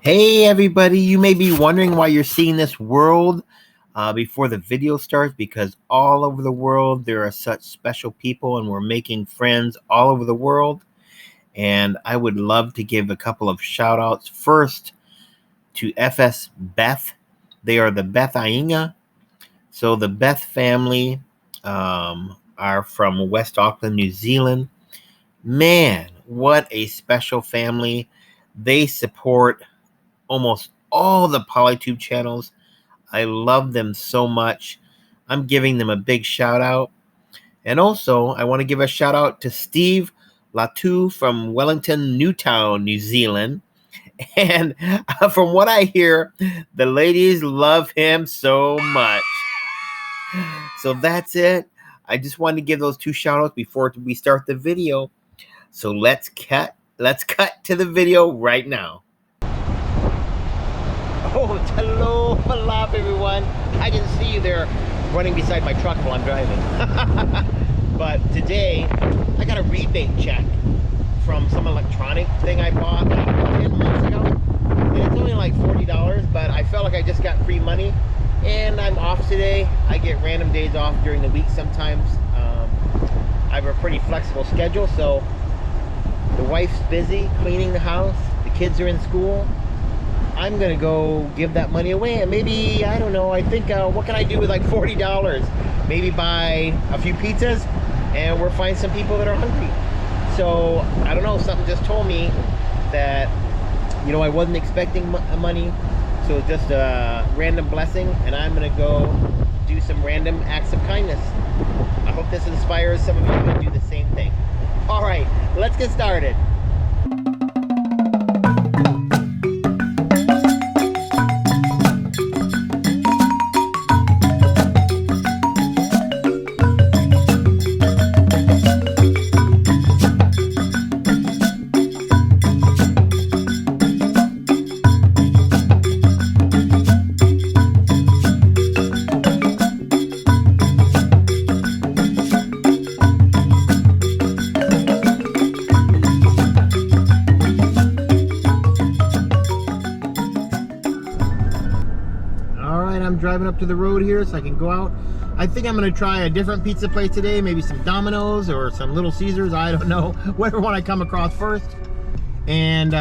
Hey everybody, you may be wondering why you're seeing this world before the video starts, because all over the world there are such special people and we're making friends all over the world. And I would love to give a couple of shout outs first to FS Beth. They are the Beth Ainga. So the Beth family are from West Auckland, New Zealand. Man, what a special family. They support almost all the PolyTube channels. I love them so much. I'm giving them a big shout out. And also, I want to give a shout out to Steve Latu from Wellington, Newtown, New Zealand. And from what I hear, the ladies love him so much. So that's it. I just wanted to give those two shout outs before we start the video. So let's cut to the video right now. Oh, hello, Falaf, everyone. I didn't see you there running beside my truck while I'm driving. But today, I got a rebate check from some electronic thing I bought like 10 months ago. And it's only like $40, but I felt like I just got free money. And I'm off today. I get random days off during the week sometimes. I have a pretty flexible schedule, so the wife's busy cleaning the house. The kids are in school. I'm gonna go give that money away, and maybe, I don't know, I think what can I do with like $40? Maybe buy a few pizzas and we'll find some people that are hungry. So I don't know, something just told me that, you know, I wasn't expecting money, so it's just a random blessing, and I'm gonna go do some random acts of kindness. I hope this inspires some of you to do the same thing. All right, let's get started. I'm driving up to the road here so I can go out. I think I'm gonna try a different pizza place today, maybe some Domino's or some Little Caesars, I don't know, whatever one I come across first. And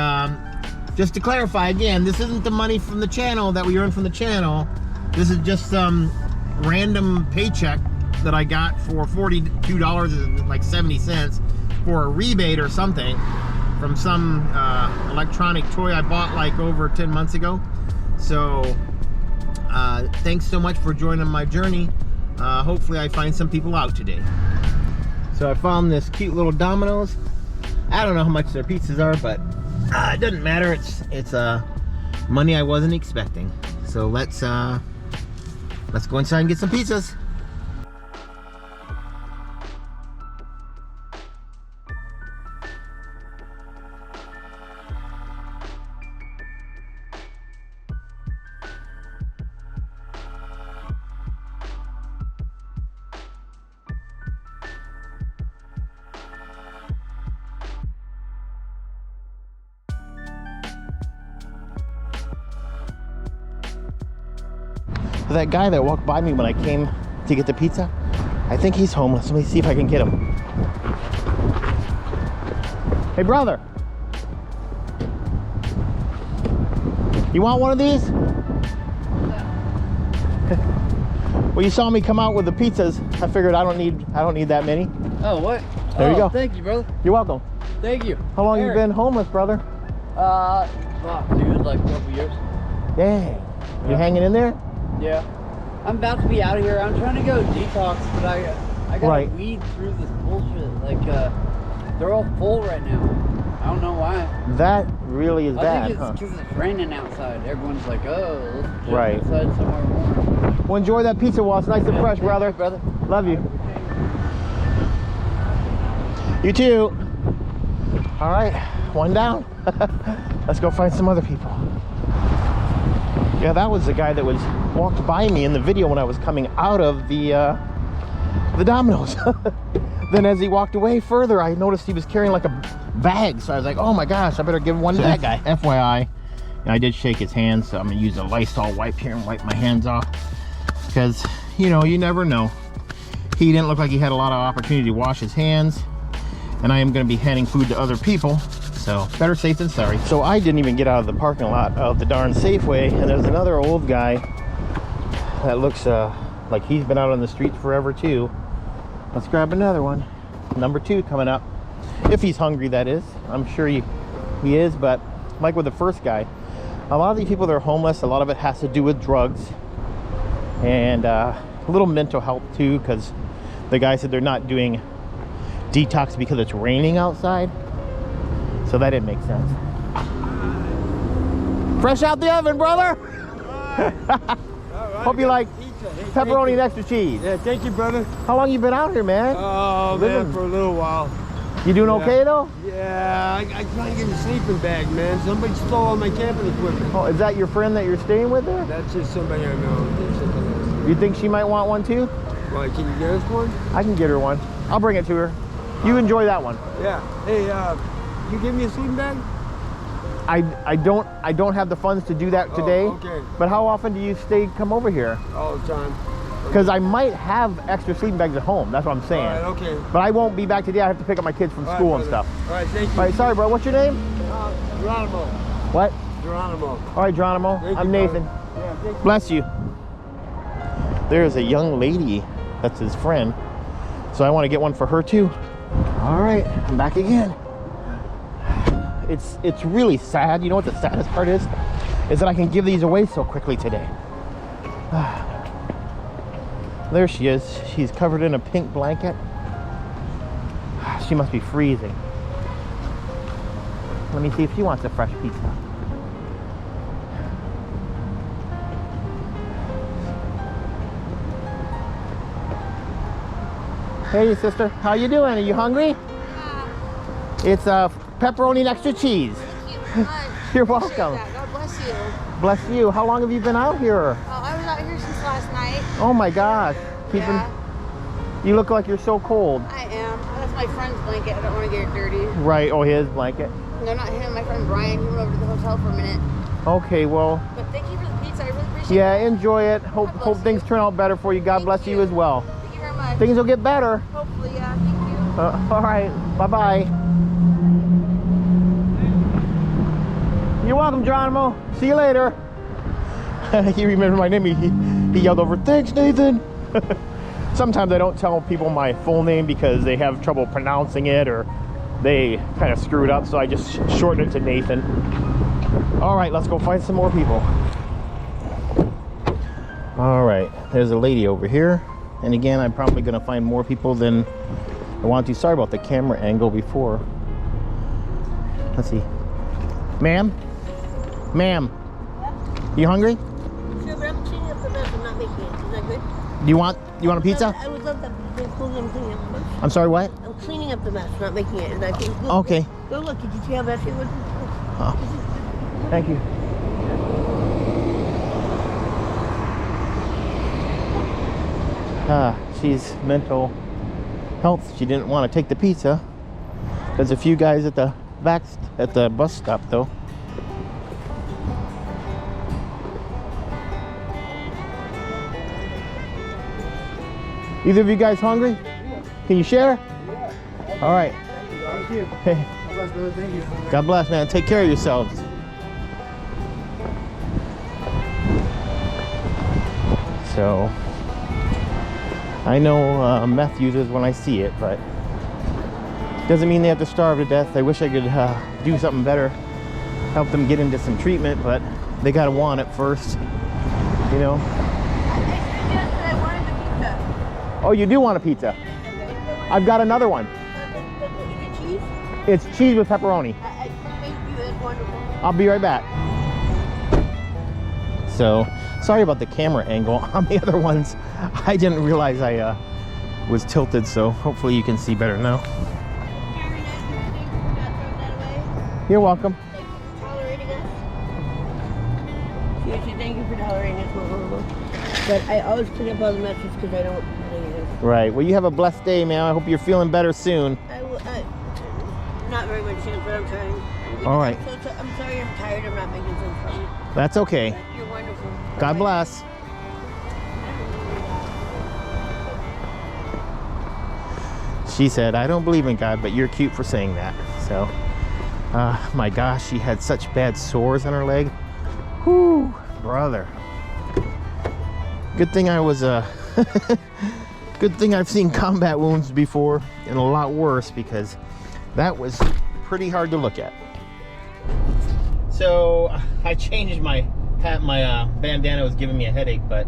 just to clarify again, this isn't the money from the channel that we earned from the channel. This is just some random paycheck that I got for $42.70 for a rebate or something from some electronic toy I bought like over 10 months ago. So thanks so much for joining my journey. Hopefully I find some people out today. So I found this cute little Domino's. I don't know how much their pizzas are, but it doesn't matter. It's money I wasn't expecting. So let's go inside and get some pizzas. That guy that walked by me when I came to get the pizza, I think he's homeless. Let me see if I can get him. Hey brother, you want one of these? Well, you saw me come out with the pizzas. I figured I don't need that many. Oh, what? There you go. Thank you, brother. You're welcome. Thank you. How long you been homeless, brother? Dude, like a couple years. Dang. You hanging in there? Yeah. I'm about to be out of here. I'm trying to go detox, but I gotta weed through this bullshit. Like, they're all full right now. I don't know why. That really is bad, I think it's because it's raining outside. Everyone's like, oh, let's jump inside somewhere warm. Well, enjoy that pizza while it's nice and fresh, brother. Brother. Love you. You too. All right, one down. Let's go find some other people. Yeah, that was the guy that walked by me in the video when I was coming out of the Domino's. Then as he walked away further, I noticed he was carrying like a bag. So I was like, oh my gosh, I better give one to that guy. FYI, I did shake his hand, so I'm gonna use a Lysol wipe here and wipe my hands off, because you know, you never know. He didn't look like he had a lot of opportunity to wash his hands, and I am gonna be handing food to other people, so better safe than sorry. So I didn't even get out of the parking lot of the darn Safeway, and there's another old guy that looks like he's been out on the streets forever too. Let's grab another one. Number 2 coming up, if he's hungry, that is. I'm sure he is, but like with the first guy, a lot of these people that are homeless, a lot of it has to do with drugs and a little mental health too, because the guy said they're not doing detox because it's raining outside, so that didn't make sense. Fresh out the oven, brother. Hope you like pepperoni and extra cheese. Yeah, thank you, brother. How long you been out here, man? Oh, man, for a little while. You doing okay, though? Yeah, I tried to get a sleeping bag, man. Somebody stole all my camping equipment. Oh, is that your friend that you're staying with there? That's just somebody I know. You think she might want one, too? Why, can you get us one? I can get her one. I'll bring it to her. You enjoy that one. Yeah. Hey, you give me a sleeping bag? I don't have the funds to do that today. Oh, okay. But how often do you come over here? All the time. Because I might have extra sleeping bags at home. That's what I'm saying. All right, okay. But I won't be back today. I have to pick up my kids from school and stuff. All right, thank you. All right, sorry, bro. What's your name? Geronimo. What? Geronimo. All right, Geronimo. I'm Nathan. Yeah, thank you. Bless you. There's a young lady that's his friend, so I want to get one for her too. All right, I'm back again. It's really sad. You know what the saddest part is that I can give these away so quickly today. There she is. She's covered in a pink blanket. She must be freezing. Let me see if she wants a fresh pizza. Hey, sister. How you doing? Are you hungry? Yeah. It's pepperoni and extra cheese. Thank you very much. You're welcome. God bless you. Bless you. How long have you been out here? Oh, I was out here since last night. Oh my gosh. Yeah. You look like you're so cold. I am. That's my friend's blanket. I don't want to get it dirty. Right. Oh, his blanket. No, not him. My friend Brian. He went over to the hotel for a minute. Okay, well. But thank you for the pizza. I really appreciate it. Yeah, enjoy it. Hope things turn out better for you. God bless you as well. Thank you very much. Things will get better. Hopefully, yeah. Thank you. All right. Bye-bye. You're welcome, Geronimo. See you later. He remembered my name. He yelled over, "Thanks, Nathan." Sometimes I don't tell people my full name because they have trouble pronouncing it or they kind of screw it up, so I just shorten it to Nathan. All right, let's go find some more people. All right, there's a lady over here. And again, I'm probably gonna find more people than I want to. Sorry about the camera angle before. Let's see. Ma'am? Ma'am? You hungry? Sure, but I'm cleaning up the mess. I'm not making it. Is that good? Do you want a pizza? I would love that. I'm cleaning up the mess. I'm sorry, what? I'm cleaning up the mess, not making it. Is that good? Go, Okay. Go look. Did you see how messy it was? Oh. Thank you. She's mental health. She didn't want to take the pizza. There's a few guys at the back at the bus stop though. Either of you guys hungry? Can you share? Yeah. All right. Thank you. Hey. God bless, brother. Thank you. God bless, man. Take care of yourselves. So, I know meth users when I see it, but doesn't mean they have to starve to death. I wish I could do something better, help them get into some treatment, but they gotta want it first, you know. I wanted the pizza. Oh, you do want a pizza? I've got another one. Is it cheese? It's cheese with pepperoni. Thank you. That's wonderful. I'll be right back. So, sorry about the camera angle. On the other ones, I didn't realize I was tilted, so hopefully you can see better now. You're welcome. Tolerating us. Seriously, thank you for tolerating us. We're horrible. But I always clean up all the messes because I don't believe it. Right. Well, you have a blessed day, man. I hope you're feeling better soon. Not very much chance, but I'm trying. All right. I'm sorry I'm tired. I'm not making sense for you. That's okay. You're wonderful. God bless. She said, I don't believe in God, but you're cute for saying that. So, my gosh, she had such bad sores on her leg. Whoo, brother. Good thing I was, good thing I've seen combat wounds before and a lot worse, because that was pretty hard to look at. So, I changed my hat. My bandana was giving me a headache, but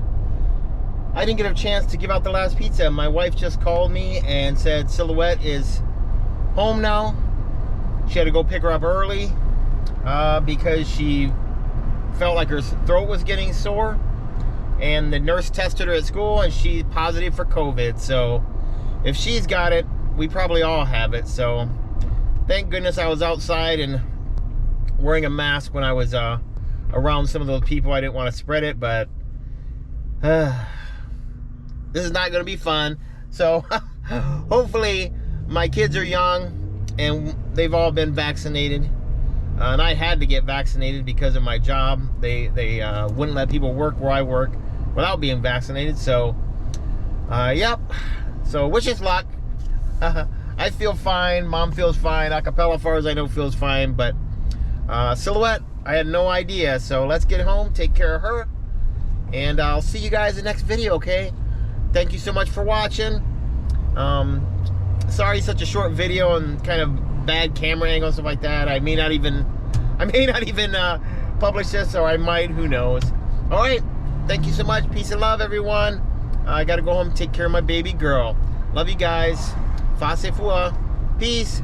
I didn't get a chance to give out the last pizza. My wife just called me and said Silhouette is home now. She had to go pick her up early because she felt like her throat was getting sore, and the nurse tested her at school and she's positive for COVID. So if she's got it, we probably all have it. So thank goodness I was outside and wearing a mask when I was around some of those people. I didn't want to spread it, but this is not going to be fun. So hopefully my kids are young and they've all been vaccinated. And I had to get vaccinated because of my job. They wouldn't let people work where I work without being vaccinated. So, yep. So wish us luck. I feel fine. Mom feels fine. Acapella, as far as I know, feels fine. But Silhouette, I had no idea. So let's get home, take care of her, and I'll see you guys in the next video, okay? Thank you so much for watching. Sorry, such a short video and kind of bad camera angle and stuff like that. I may not even publish this, or I might, who knows. All right, thank you so much. Peace and love, everyone. I gotta go home and take care of my baby girl. Love you guys. Fa se fua. Peace.